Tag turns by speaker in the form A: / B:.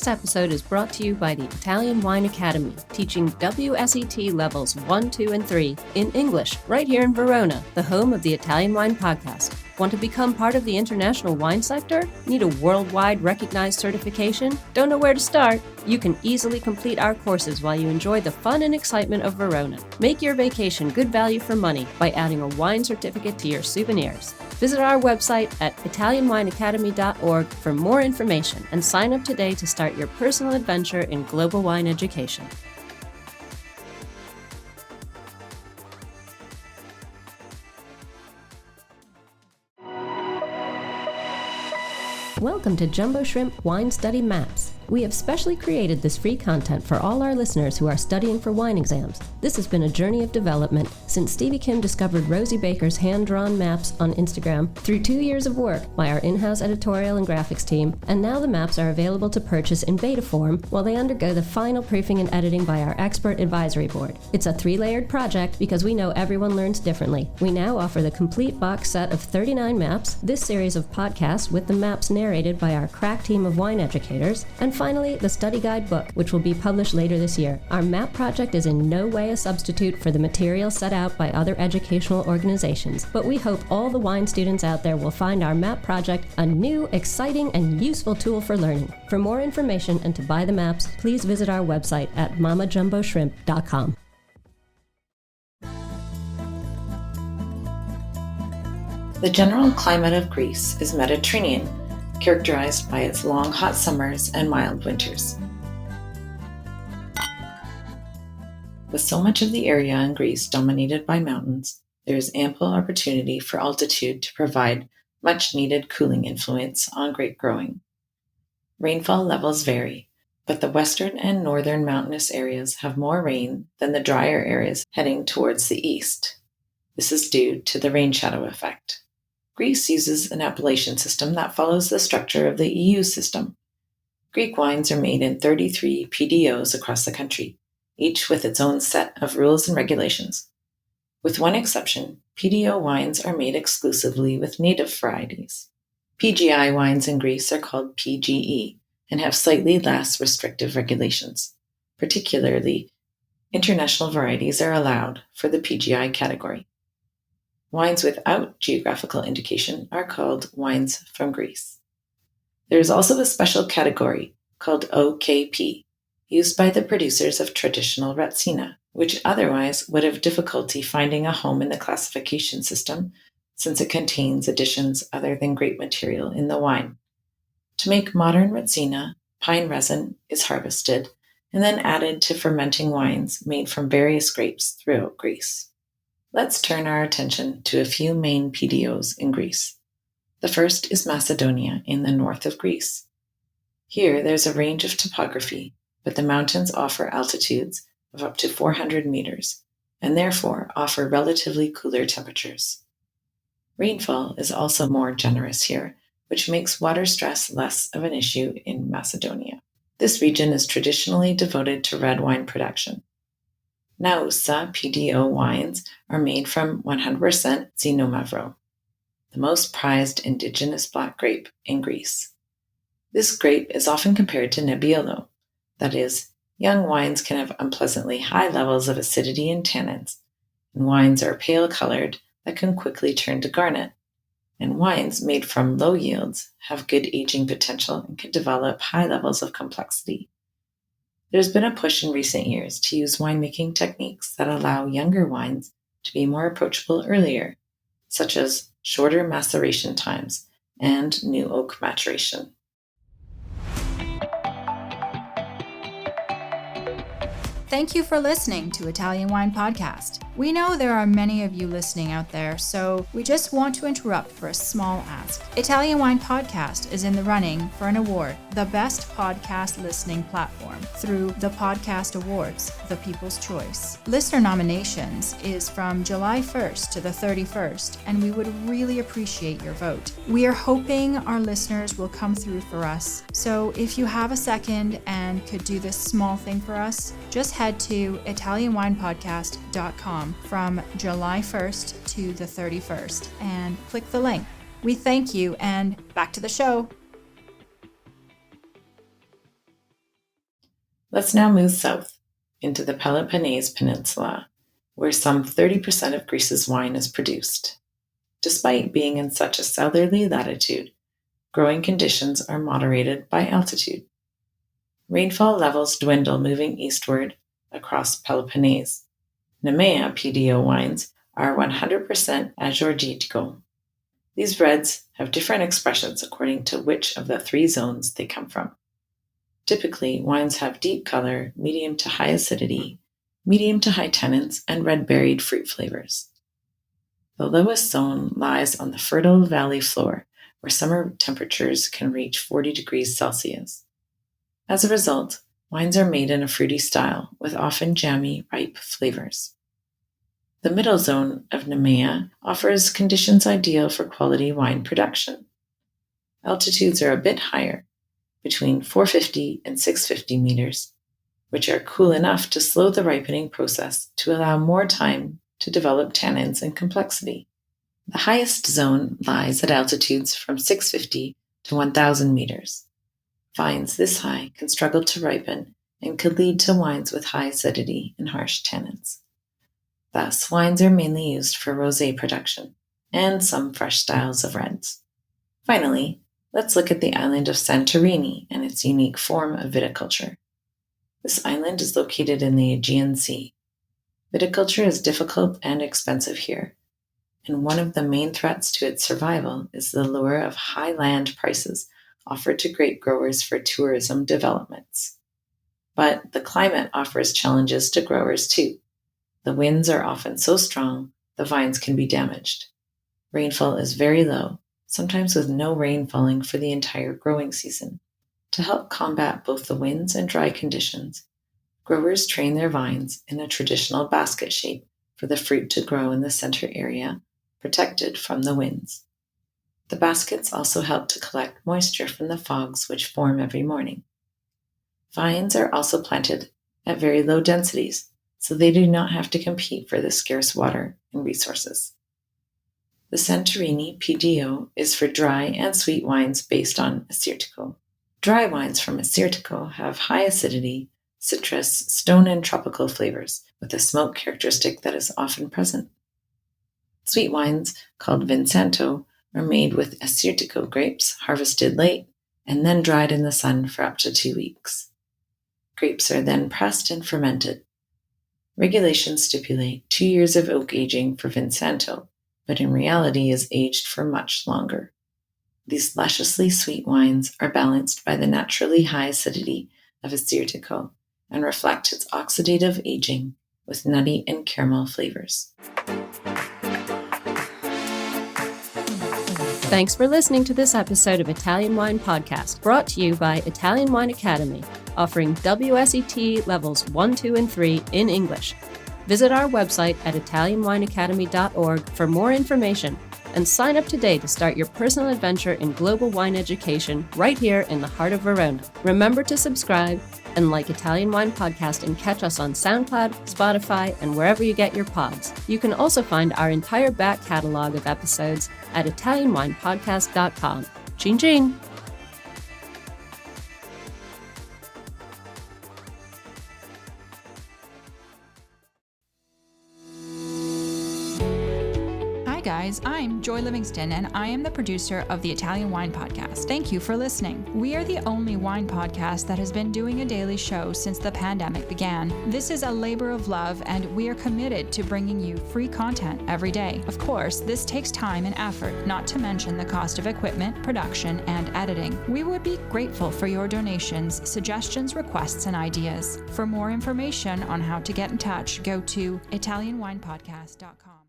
A: This episode is brought to you by the Italian Wine Academy, teaching WSET levels 1, 2, and 3 in English, right here in Verona, the home of the Italian Wine Podcast. Want to become part of the international wine sector? Need a worldwide recognized certification? Don't know where to start? You can easily complete our courses while you enjoy the fun and excitement of Verona. Make your vacation good value for money by adding a wine certificate to your souvenirs. Visit our website at italianwineacademy.org for more information and sign up today to start your personal adventure in global wine education. Welcome to Jumbo Shrimp Wine Study Maps. We have specially created this free content for all our listeners who are studying for wine exams. This has been a journey of development since Stevie Kim discovered Rosie Baker's hand-drawn maps on Instagram through 2 years of work by our in-house editorial and graphics team, and now the maps are available to purchase in beta form while they undergo the final proofing and editing by our expert advisory board. It's a 3-layered project because we know everyone learns differently. We now offer the complete box set of 39 maps, this series of podcasts with the maps narrated by our crack team of wine educators, and finally, the study guide book, which will be published later this year. Our map project is in no way a substitute for the material set out by other educational organizations, but we hope all the wine students out there will find our map project a new, exciting, and useful tool for learning. For more information and to buy the maps, please visit our website at mamajumboshrimp.com.
B: The general climate of Greece is Mediterranean, characterized by its long hot summers and mild winters. With so much of the area in Greece dominated by mountains, there is ample opportunity for altitude to provide much-needed cooling influence on grape growing. Rainfall levels vary, but the western and northern mountainous areas have more rain than the drier areas heading towards the east. This is due to the rain shadow effect. Greece uses an appellation system that follows the structure of the EU system. Greek wines are made in 33 PDOs across the country, each with its own set of rules and regulations. With one exception, PDO wines are made exclusively with native varieties. PGI wines in Greece are called PGE and have slightly less restrictive regulations. Particularly, international varieties are allowed for the PGI category. Wines without geographical indication are called wines from Greece. There is also a special category called OKP, used by the producers of traditional Retsina, which otherwise would have difficulty finding a home in the classification system since it contains additions other than grape material in the wine. To make modern Retsina, pine resin is harvested and then added to fermenting wines made from various grapes throughout Greece. Let's turn our attention to a few main PDOs in Greece. The first is Macedonia in the north of Greece. Here there's a range of topography, but the mountains offer altitudes of up to 400 meters and therefore offer relatively cooler temperatures. Rainfall is also more generous here, which makes water stress less of an issue in Macedonia. This region is traditionally devoted to red wine production. Naousa PDO wines are made from 100% Xinomavro, the most prized indigenous black grape in Greece. This grape is often compared to Nebbiolo, that is, young wines can have unpleasantly high levels of acidity and tannins, and wines are pale-colored that can quickly turn to garnet, and wines made from low yields have good aging potential and can develop high levels of complexity. There's been a push in recent years to use winemaking techniques that allow younger wines to be more approachable earlier, such as shorter maceration times and new oak maturation.
C: Thank you for listening to Italian Wine Podcast. We know there are many of you listening out there, so we just want to interrupt for a small ask. Italian Wine Podcast is in the running for an award, the Best Podcast Listening Platform, through the Podcast Awards, the People's Choice. Listener nominations is from July 1st to the 31st, and we would really appreciate your vote. We are hoping our listeners will come through for us, so if you have a second and could do this small thing for us, just head to ItalianWinePodcast.com from July 1st to the 31st and click the link. We thank you, and back to the show.
B: Let's now move south into the Peloponnese Peninsula, where some 30% of Greece's wine is produced. Despite being in such a southerly latitude, growing conditions are moderated by altitude. Rainfall levels dwindle moving eastward across Peloponnese. Nemea PDO wines are 100% Azorgitiko. These reds have different expressions according to which of the three zones they come from. Typically, wines have deep color, medium to high acidity, medium to high tannins, and red-berried fruit flavors. The lowest zone lies on the fertile valley floor, where summer temperatures can reach 40 degrees Celsius. As a result, wines are made in a fruity style, with often jammy, ripe flavors. The middle zone of Nemea offers conditions ideal for quality wine production. Altitudes are a bit higher, between 450 and 650 meters, which are cool enough to slow the ripening process to allow more time to develop tannins and complexity. The highest zone lies at altitudes from 650 to 1,000 meters. Vines this high can struggle to ripen and could lead to wines with high acidity and harsh tannins. Thus, wines are mainly used for rosé production and some fresh styles of reds. Finally, let's look at the island of Santorini and its unique form of viticulture. This island is located in the Aegean Sea. Viticulture is difficult and expensive here, and one of the main threats to its survival is the lure of high land prices offered to grape growers for tourism developments. But the climate offers challenges to growers too. The winds are often so strong, the vines can be damaged. Rainfall is very low, sometimes with no rain falling for the entire growing season. To help combat both the winds and dry conditions, growers train their vines in a traditional basket shape for the fruit to grow in the center area, protected from the winds. The baskets also help to collect moisture from the fogs which form every morning. Vines are also planted at very low densities, so they do not have to compete for the scarce water and resources. The Santorini PDO is for dry and sweet wines based on Assyrtiko. Dry wines from Assyrtiko have high acidity, citrus, stone, and tropical flavors, with a smoke characteristic that is often present. Sweet wines, called Vinsanto, are made with Assyrtiko grapes harvested late and then dried in the sun for up to 2 weeks. Grapes are then pressed and fermented. Regulations stipulate 2 years of oak aging for Vinsanto, but in reality is aged for much longer. These lusciously sweet wines are balanced by the naturally high acidity of Assyrtiko and reflect its oxidative aging with nutty and caramel flavors.
A: Thanks for listening to this episode of Italian Wine Podcast, brought to you by Italian Wine Academy, offering WSET levels 1, 2, and 3 in English. Visit our website at italianwineacademy.org for more information and sign up today to start your personal adventure in global wine education right here in the heart of Verona. Remember to subscribe and like Italian Wine Podcast and catch us on SoundCloud, Spotify, and wherever you get your pods. You can also find our entire back catalog of episodes at italianwinepodcast.com. Ching ching!
C: Hi guys, I'm Joy Livingston and I am the producer of the Italian Wine Podcast. Thank you for listening. We are the only wine podcast that has been doing a daily show since the pandemic began. This is a labor of love and we are committed to bringing you free content every day. Of course, this takes time and effort, not to mention the cost of equipment, production, and editing. We would be grateful for your donations, suggestions, requests, and ideas. For more information on how to get in touch, go to italianwinepodcast.com.